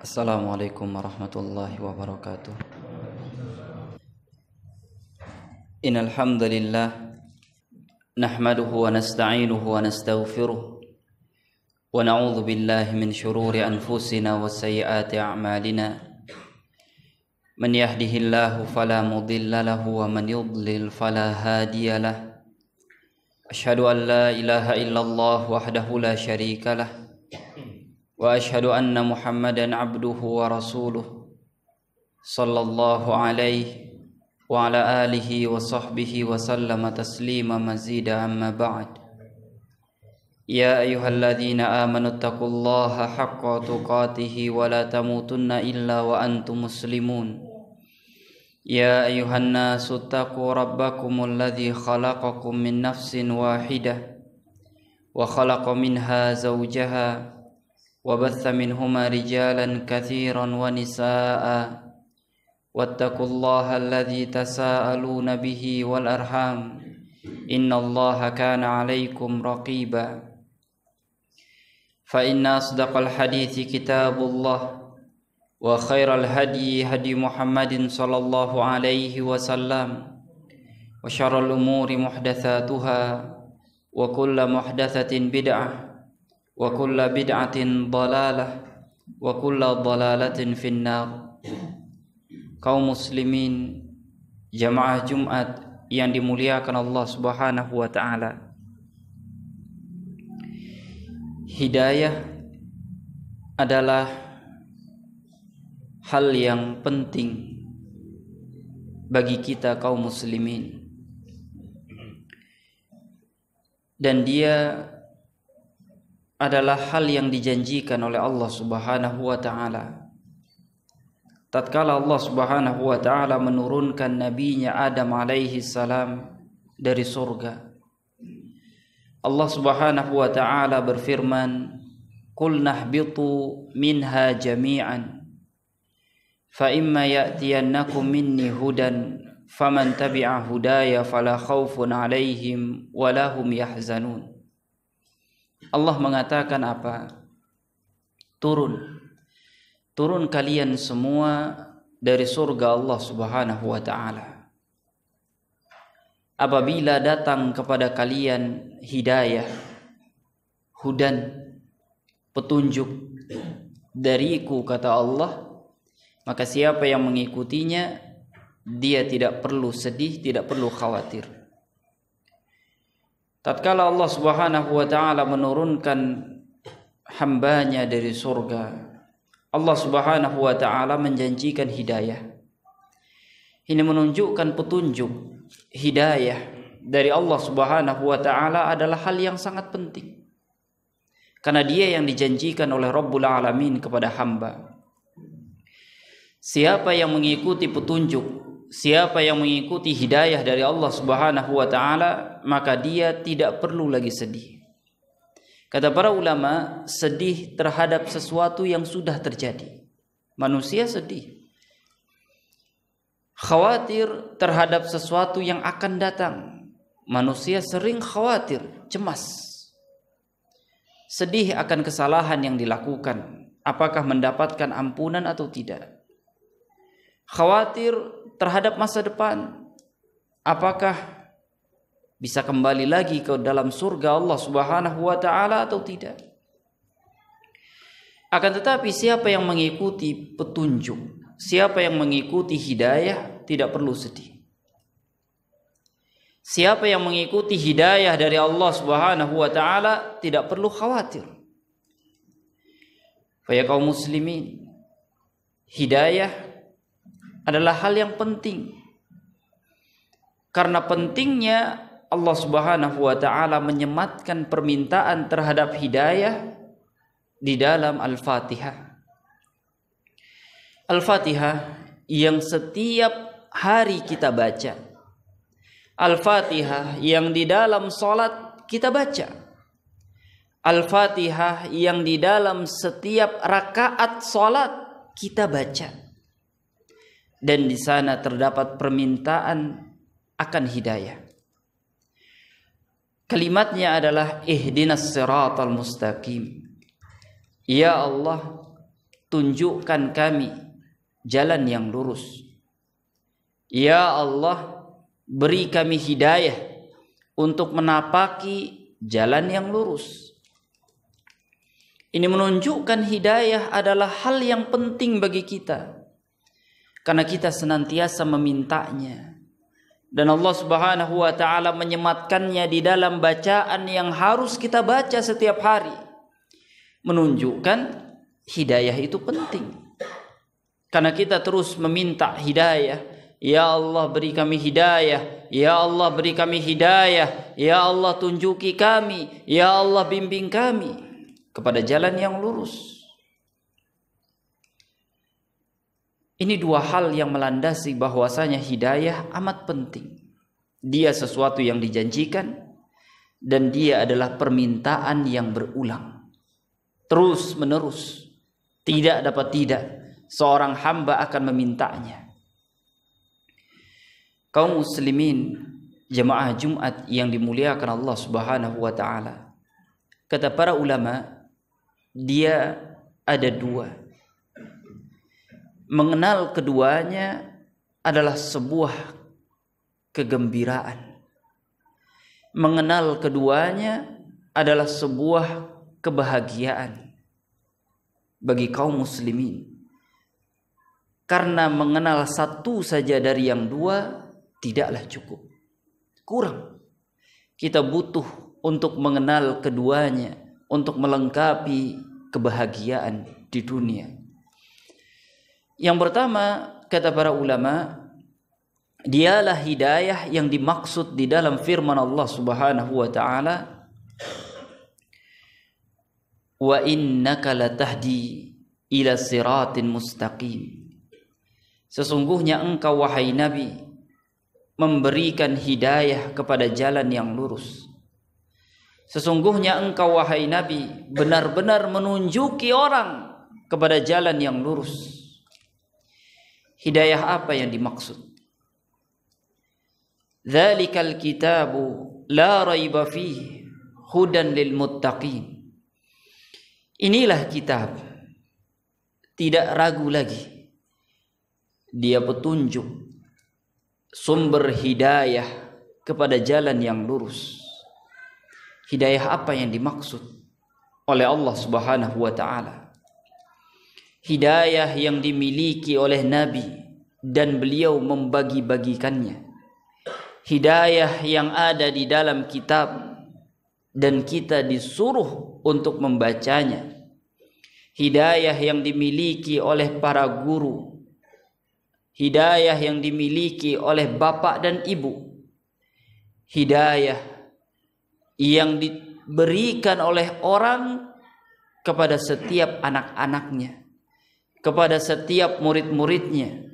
Assalamualaikum warahmatullahi wabarakatuh. Innal hamdalillah nahmaduhu wa nasta'inuhu wa nastaghfiruh wa na'udzu billahi min shururi anfusina wa sayyiati a'malina. Man yahdihillahu fala mudilla lahu wa man yudlil fala hadiya lahu. Asyhadu an la ilaha illallah wahdahu la syarika lah. Wa asyhadu anna Muhammadan abduhu wa rasuluh sallallahu alaihi wa ala alihi wa sahbihi wa sallama taslima mazida amma ba'd. Ya ayyuhalladzina amanu taqullaha haqqa tuqatih wa la tamutunna illa wa antum muslimun. Ya ayyuhan nasu taqu rabbakumul ladzi khalaqakum min nafsin wahidah wa khalaqa minha zawjaha وبث منهما رجالا كثيرا ونساء واتقوا الله الذي تساءلون به والأرحام إن الله كان عليكم رقيبا فإن أصدق الحديث كتاب الله وخير الهدي هدي محمد صلى الله عليه وسلم وشر الأمور محدثاتها وكل محدثة بدعة wa kullu bid'atin dhalalah wa kullu dhalalatin finnar. Kaum muslimin jamaah Jumat yang dimuliakan Allah Subhanahu wa taala. Hidayah adalah hal yang penting bagi kita kaum muslimin, dan dia adalah hal yang dijanjikan oleh Allah Subhanahu wa taala. Tatkala Allah Subhanahu wa taala menurunkan nabinya Adam alaihi salam dari surga, Allah Subhanahu wa taala berfirman, "Qul nahbitu minha jami'an fa imma ya'tiyannakum minni hudan faman tabi'a hudaya fala khaufun 'alaihim wa lahum yahzanun." Allah mengatakan apa? Turun kalian semua dari surga Allah Subhanahu wa taala. Apabila datang kepada kalian hidayah, hudan, petunjuk dariku, kata Allah, maka siapa yang mengikutinya, dia tidak perlu sedih, tidak perlu khawatir. Tatkala Allah Subhanahu wa taala menurunkan hambanya dari surga, Allah Subhanahu wa taala menjanjikan hidayah. Ini menunjukkan petunjuk, hidayah dari Allah Subhanahu wa taala adalah hal yang sangat penting. Karena dia yang dijanjikan oleh Rabbul Alamin kepada hamba. Siapa yang mengikuti petunjuk, siapa yang mengikuti hidayah dari Allah Subhanahu wa taala, maka dia tidak perlu lagi sedih. Kata para ulama, sedih terhadap sesuatu yang sudah terjadi. Manusia sedih. Khawatir terhadap sesuatu yang akan datang. Manusia sering khawatir, cemas. Sedih akan kesalahan yang dilakukan, apakah mendapatkan ampunan atau tidak. Khawatir terhadap masa depan, apakah bisa kembali lagi ke dalam surga Allah Subhanahu wa taala atau tidak. Akan tetapi siapa yang mengikuti petunjuk, siapa yang mengikuti hidayah, tidak perlu sedih. Siapa yang mengikuti hidayah dari Allah Subhanahu wa taala tidak perlu khawatir. Ya kaum muslimin, hidayah adalah hal yang penting. Karena pentingnya Allah Subhanahu wa taala menyematkan permintaan terhadap hidayah di dalam Al-Fatihah. Al-Fatihah yang setiap hari kita baca. Al-Fatihah yang di dalam salat kita baca. Al-Fatihah yang di dalam setiap rakaat salat kita baca. Dan di sana terdapat permintaan akan hidayah. Kalimatnya adalah ihdinas siratal mustaqim. Ya Allah, tunjukkan kami jalan yang lurus. Ya Allah, beri kami hidayah untuk menapaki jalan yang lurus. Ini menunjukkan hidayah adalah hal yang penting bagi kita, karena kita senantiasa memintanya. Dan Allah Subhanahu wa ta'ala menyematkannya di dalam bacaan yang harus kita baca setiap hari, menunjukkan hidayah itu penting. Karena kita terus meminta hidayah. Ya Allah, beri kami hidayah. Ya Allah, beri kami hidayah. Ya Allah, tunjuki kami. Ya Allah, bimbing kami kepada jalan yang lurus. Ini dua hal yang melandasi bahwasanya hidayah amat penting. Dia sesuatu yang dijanjikan, dan dia adalah permintaan yang berulang, terus menerus, tidak dapat tidak seorang hamba akan memintanya. Kaum muslimin jemaah Jumat yang dimuliakan Allah Subhanahu wa ta'ala, kata para ulama, dia ada dua. Mengenal keduanya adalah sebuah kegembiraan. Mengenal keduanya adalah sebuah kebahagiaan bagi kaum muslimin. Karena mengenal satu saja dari yang dua tidaklah cukup. Kurang. Kita butuh untuk mengenal keduanya untuk melengkapi kebahagiaan di dunia. Yang pertama, kata para ulama, dialah hidayah yang dimaksud di dalam firman Allah Subhanahu wa ta'ala, wa innaka latahdi ila siratin mustaqim. Sesungguhnya engkau wahai Nabi memberikan hidayah kepada jalan yang lurus. Sesungguhnya engkau wahai Nabi benar-benar menunjuki orang kepada jalan yang lurus. Hidayah apa yang dimaksud? Dzalikal kitabu la raiba fihi hudan lil muttaqin. Inilah kitab, tidak ragu lagi. Dia petunjuk, sumber hidayah kepada jalan yang lurus. Hidayah apa yang dimaksud oleh Allah Subhanahu wa ta'ala? Hidayah yang dimiliki oleh Nabi dan beliau membagi-bagikannya. Hidayah yang ada di dalam kitab dan kita disuruh untuk membacanya. Hidayah yang dimiliki oleh para guru. Hidayah yang dimiliki oleh bapak dan ibu. Hidayah yang diberikan oleh orang kepada setiap anak-anaknya, kepada setiap murid-muridnya.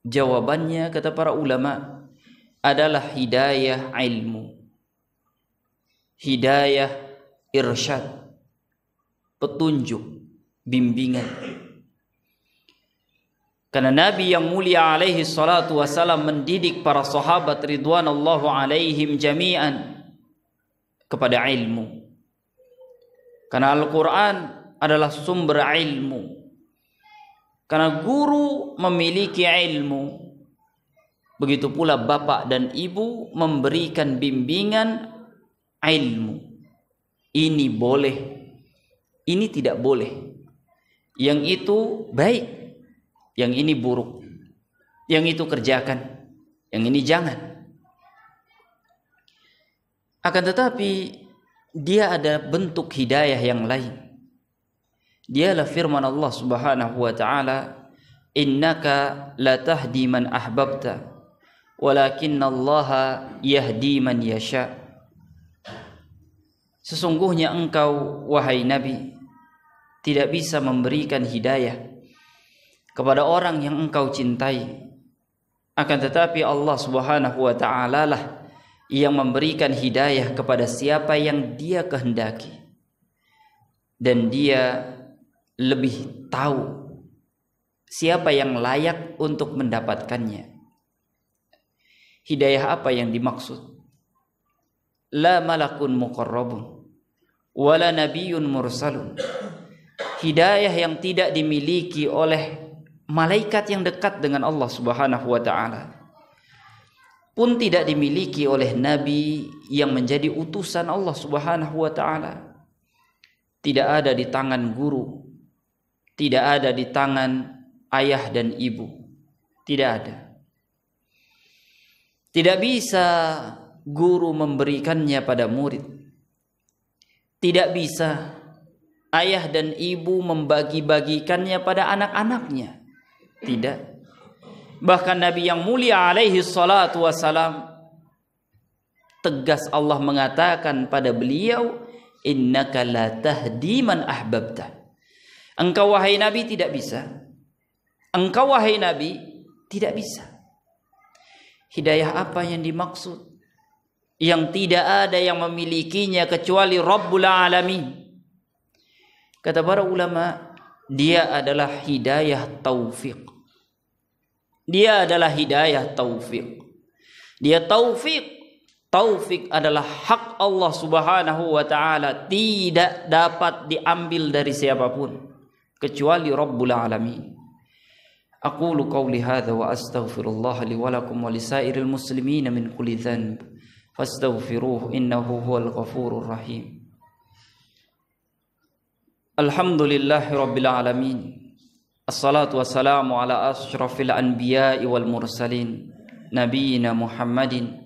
Jawabannya, kata para ulama, adalah hidayah ilmu, hidayah irsyad, petunjuk, bimbingan. Karena Nabi yang mulia alaihi salatu wasalam mendidik para sahabat ridwanallahu alaihim jami'an kepada ilmu. Karena Al-Quran adalah sumber ilmu. Karena guru memiliki ilmu, begitu pula bapak dan ibu memberikan bimbingan ilmu. Ini boleh, ini tidak boleh. Yang itu baik, yang ini buruk. Yang itu kerjakan, yang ini jangan. Akan tetapi dia ada bentuk hidayah yang lain. Dialah firman Allah Subhanahu wa ta'ala, innaka la tahdi man ahbabta walakinallaha yahdi man yasha. Sesungguhnya engkau wahai Nabi tidak bisa memberikan hidayah kepada orang yang engkau cintai, akan tetapi Allah Subhanahu wa ta'ala lah yang memberikan hidayah kepada siapa yang dia kehendaki, dan dia lebih tahu siapa yang layak untuk mendapatkannya. Hidayah apa yang dimaksud? La malakun muqarrabun wala nabiyyun mursalun hidayah yang tidak dimiliki oleh malaikat yang dekat dengan Allah Subhanahu wa taala, pun tidak dimiliki oleh nabi yang menjadi utusan Allah Subhanahu wa taala. Tidak ada di tangan guru, tidak ada di tangan ayah dan ibu, tidak ada. Tidak bisa guru memberikannya pada murid, tidak bisa ayah dan ibu membagi-bagikannya pada anak-anaknya, tidak. Bahkan Nabi yang mulia alaihi salatu wassalam, tegas Allah mengatakan pada beliau, innaka la tahdi man ahbabta. Engkau wahai Nabi tidak bisa. Engkau wahai Nabi tidak bisa. Hidayah apa yang dimaksud? Yang tidak ada yang memilikinya kecuali Rabbul Alamin. Kata para ulama, dia adalah hidayah taufik. Dia adalah hidayah taufik. Dia taufik. Taufik adalah hak Allah Subhanahu wa taala, tidak dapat diambil dari siapapun kecuali Rabbul Alamin. Aqulu qawli hadza wa astaghfirullah li wa lakum wa lisairil muslimina min kulli dhanb fastaghfiruhu innahu huwal ghafurur rahim. Alhamdulillahi rabbil alamin. Assalatu wassalamu ala asyrafil anbiya'i wal mursalin nabiyyina Muhammadin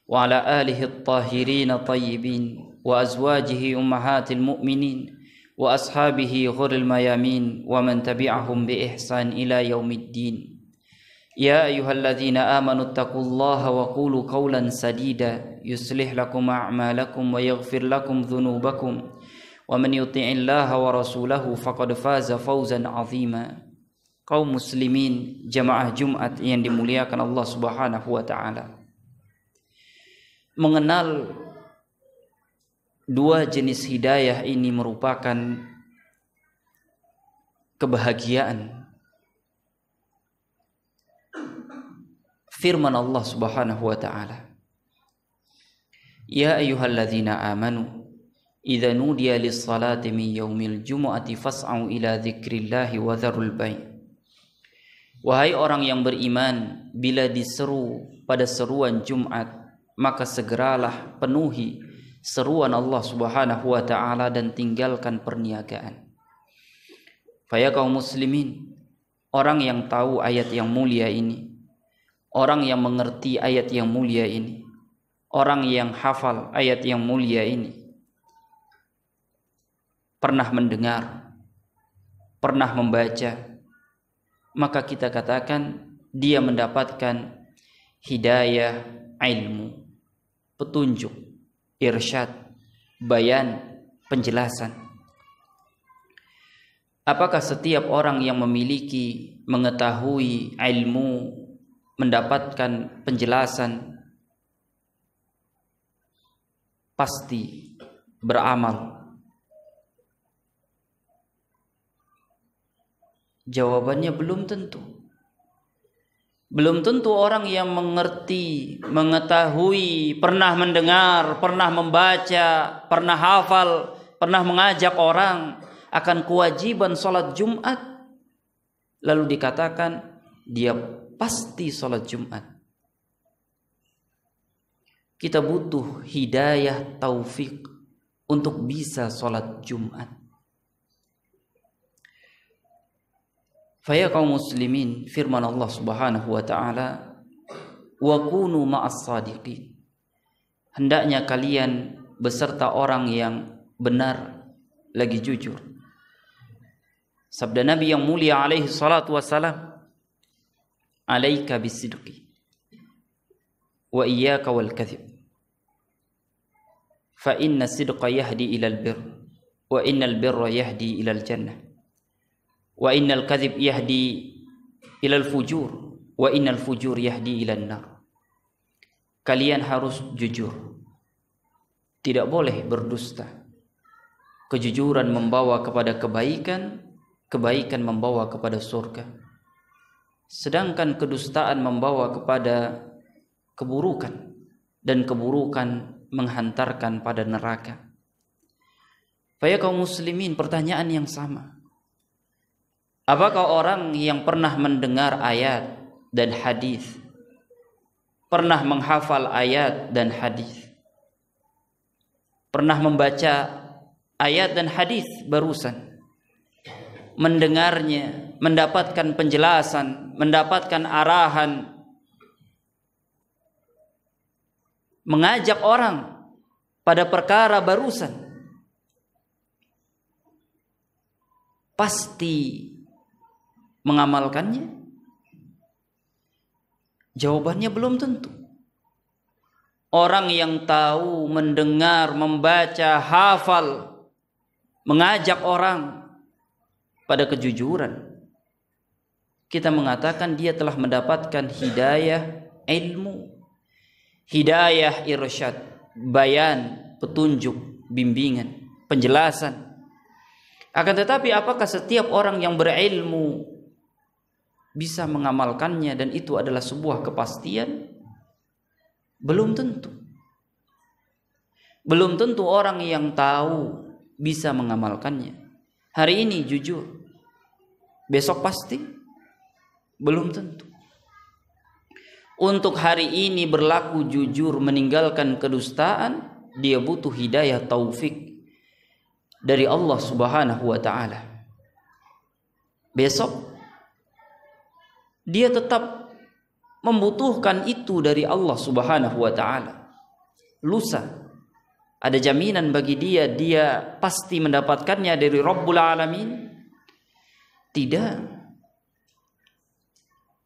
wa ala alihi at-tahirin at-tayyibin wa azwajihi ummahatil mu'minin wa ashabihi ghuril mayamin wa man tabi'ahum bi ihsan ila yaumiddin. Ya ayyuhalladzina amanu taqullaha wa qulu qawlan sadida yuslih lakum a'malakum wa yaghfir lakum dhunubakum wa man yuti'illaha wa rasulahu faqad faza fawzan 'azima. Kaum muslimin jamaah Jumat yang dimuliakan Allah Subhanahu wa taala, mengenal dua jenis hidayah ini merupakan kebahagiaan. Firman Allah Subhanahu wa taala, ya ayyuhalladzina amanu idza nudiya lis-salati min yaumil jumu'ati fas'au ila dzikrillahi wa dzarul bai'. Wahai orang yang beriman, bila diseru pada seruan Jumat, maka segeralah penuhi seruan Allah Subhanahu wa taala dan tinggalkan perniagaan. Faya kaum muslimin, orang yang tahu ayat yang mulia ini, orang yang mengerti ayat yang mulia ini, orang yang hafal ayat yang mulia ini, pernah mendengar, pernah membaca, maka kita katakan dia mendapatkan hidayah ilmu, petunjuk, irsyad, bayan, penjelasan. Apakah setiap orang yang memiliki, mengetahui ilmu, mendapatkan penjelasan pasti beramal? Jawabannya belum tentu. Belum tentu orang yang mengerti, mengetahui, pernah mendengar, pernah membaca, pernah hafal, pernah mengajak orang akan kewajiban sholat Jumat, lalu dikatakan dia pasti sholat Jumat. Kita butuh hidayah taufik untuk bisa sholat Jumat. Faya kaum muslimin, firman Allah Subhanahu wa taala, wa kunu ma'as sadiqin. Hendaknya kalian beserta orang yang benar lagi jujur. Sabda Nabi yang mulia alaihi salatu wassalam, alaika bisidqi wa iyyaka wal kadhib fa inna sidqa yahdi ilal birr wa innal birra yahdi ilal jannah wa innal kadhib yahdi ilal fujur wa innal fujur yahdi ilan nar. Kalian harus jujur, tidak boleh berdusta. Kejujuran membawa kepada kebaikan, kebaikan membawa kepada surga. Sedangkan kedustaan membawa kepada keburukan, dan keburukan menghantarkan pada neraka. Faya kaum muslimin, pertanyaan yang sama. Apakah orang yang pernah mendengar ayat dan hadis, pernah menghafal ayat dan hadis, pernah membaca ayat dan hadis barusan, mendengarnya, mendapatkan penjelasan, mendapatkan arahan, mengajak orang pada perkara barusan, pasti mengamalkannya? Jawabannya belum tentu. Orang yang tahu, mendengar, membaca, hafal, mengajak orang pada kejujuran, kita mengatakan dia telah mendapatkan hidayah ilmu, hidayah irsyad, bayan, petunjuk, bimbingan, penjelasan. Akan tetapi apakah setiap orang yang berilmu bisa mengamalkannya dan itu adalah sebuah kepastian? Belum tentu. Belum tentu orang yang tahu bisa mengamalkannya. Hari ini jujur, besok pasti? Belum tentu. Untuk hari ini berlaku jujur, meninggalkan kedustaan, dia butuh hidayah taufik dari Allah Subhanahu wa taala. Besok dia tetap membutuhkan itu dari Allah Subhanahu wa taala. Lusa ada jaminan bagi dia pasti mendapatkannya dari Rabbul Alamin? Tidak.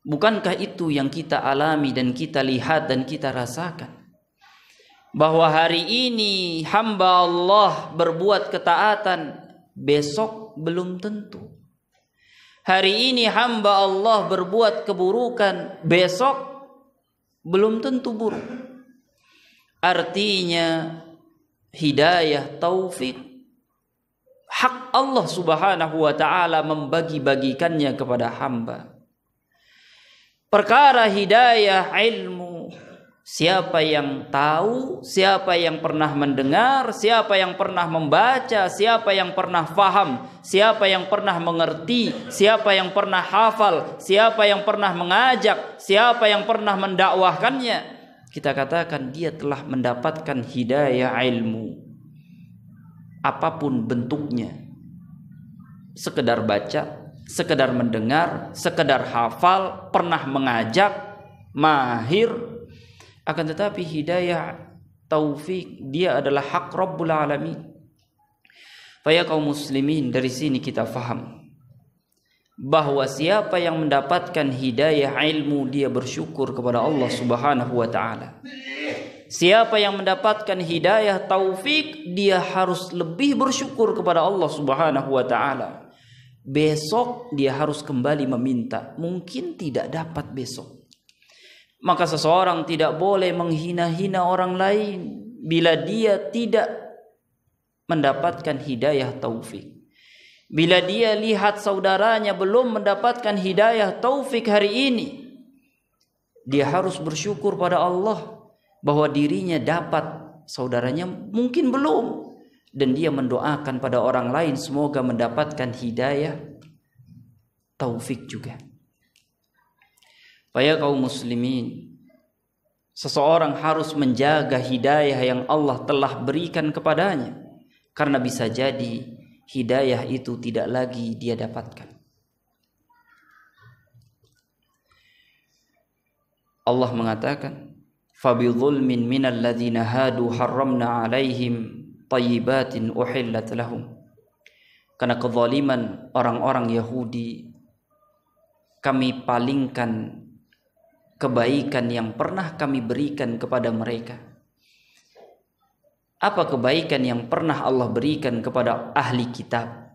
Bukankah itu yang kita alami dan kita lihat dan kita rasakan? Bahwa hari ini hamba Allah berbuat ketaatan, besok belum tentu. Hari ini hamba Allah berbuat keburukan, besok belum tentu buruk. Artinya hidayah taufik hak Allah Subhanahu wa taala membagi-bagikannya kepada hamba. Perkara hidayah ilmu, siapa yang tahu, siapa yang pernah mendengar, siapa yang pernah membaca, siapa yang pernah faham, siapa yang pernah mengerti, siapa yang pernah hafal, siapa yang pernah mengajak, siapa yang pernah mendakwahkannya, kita katakan dia telah mendapatkan hidayah ilmu. Apapun bentuknya, sekedar baca, sekedar mendengar, sekedar hafal, pernah mengajak, mahir. Akan tetapi hidayah taufik dia adalah hak Rabbul Alamin. Faya kaum muslimin, dari sini kita faham bahwa siapa yang mendapatkan hidayah ilmu, dia bersyukur kepada Allah Subhanahu wa taala. Siapa yang mendapatkan hidayah taufik, dia harus lebih bersyukur kepada Allah Subhanahu wa taala. Besok dia harus kembali meminta, mungkin tidak dapat besok. Maka seseorang tidak boleh menghina-hina orang lain bila dia tidak mendapatkan hidayah taufik. Bila dia lihat saudaranya belum mendapatkan hidayah taufik hari ini, dia harus bersyukur pada Allah bahwa dirinya dapat, saudaranya mungkin belum. Dan dia mendoakan pada orang lain semoga mendapatkan hidayah taufik juga. Faya kaum muslimin, seseorang harus menjaga hidayah yang Allah telah berikan kepadanya, karena bisa jadi hidayah itu tidak lagi dia dapatkan. Allah mengatakan, "Fabidzulmin minal ladzina hadu harramna 'alaihim thayyibatin uhillat lahum." Karena kezaliman orang-orang Yahudi, kami palingkan kebaikan yang pernah kami berikan kepada mereka. Apa kebaikan yang pernah Allah berikan kepada ahli kitab?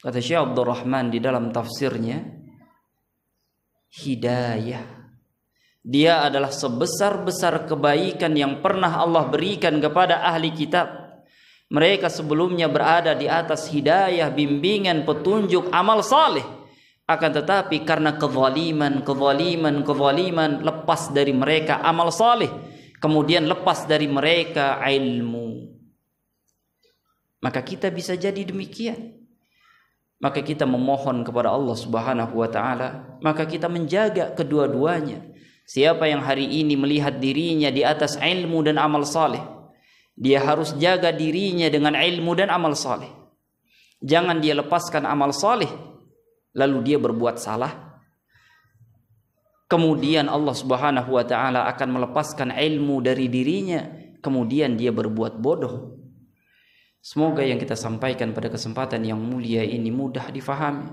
Kata Syekh Abdul Rahman di dalam tafsirnya, hidayah. Dia adalah sebesar-besar kebaikan yang pernah Allah berikan kepada ahli kitab. Mereka sebelumnya berada di atas hidayah, bimbingan, petunjuk, amal saleh. Akan tetapi karena kezaliman, lepas dari mereka amal saleh, kemudian lepas dari mereka ilmu. Maka kita bisa jadi demikian. maka kita memohon kepada Allah Subhanahu wa taala, maka kita menjaga kedua-duanya. Siapa yang hari ini melihat dirinya di atas ilmu dan amal saleh, dia harus jaga dirinya dengan ilmu dan amal saleh. Jangan dia lepaskan amal saleh lalu dia berbuat salah. Kemudian Allah Subhanahu wa taala akan melepaskan ilmu dari dirinya, kemudian dia berbuat bodoh. Semoga yang kita sampaikan pada kesempatan yang mulia ini mudah difahami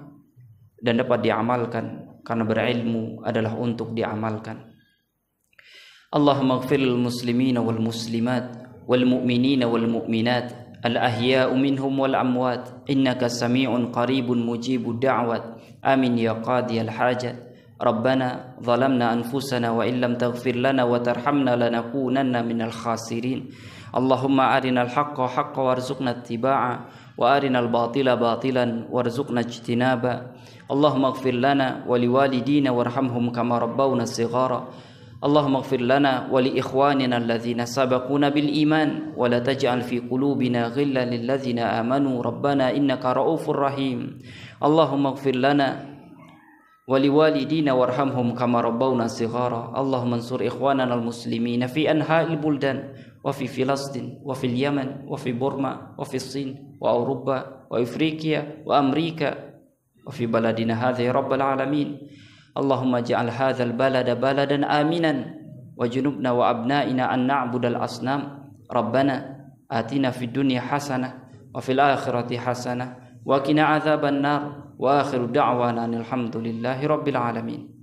dan dapat diamalkan, karena berilmu adalah untuk diamalkan. Allahumma ighfir lil muslimina wal muslimat wal mu'minina wal mu'minat al ahya'u minhum wal amwat innaka sami'un qaribun mujibud da'wat amin ya qadiyal hajat. Rabbana zalamna anfusana wa illam taghfir lana wa tarhamna lanakunanna minal khasirin. Allahumma arinal haqqa haqqa warzuqna ittiba'a wa arinal batila batilan warzuqna ijtinaba. Allahumma ighfir lana wa liwalidina warhamhum kama rabbawna shighara. Allahumma ighfir lana wa li ikhwanina alladhina sabaquna bil iman wa la taj'al fi qulubina ghillan lil ladzina amanu rabbana innaka ra'ufur rahim. Allahumma ighfir lana ولوالدينا وارحمهم كما ربونا صغارا. اللهم انصر إخواننا المسلمين في أنحاء البلدان وفي فلسطين وفي اليمن وفي بورما وفي الصين وأوروبا وإفريقيا وأمريكا وفي بلدنا هذا يا رب العالمين. اللهم اجعل هذا البلد بلدا آمنا وجنبنا وأبنائنا أن نعبد الأصنام. ربنا آتنا في الدنيا حسنة وفي الآخرة حسنة وقنا عذاب النار. Wa akhiru da'wana alhamdulillahi rabbil alamin.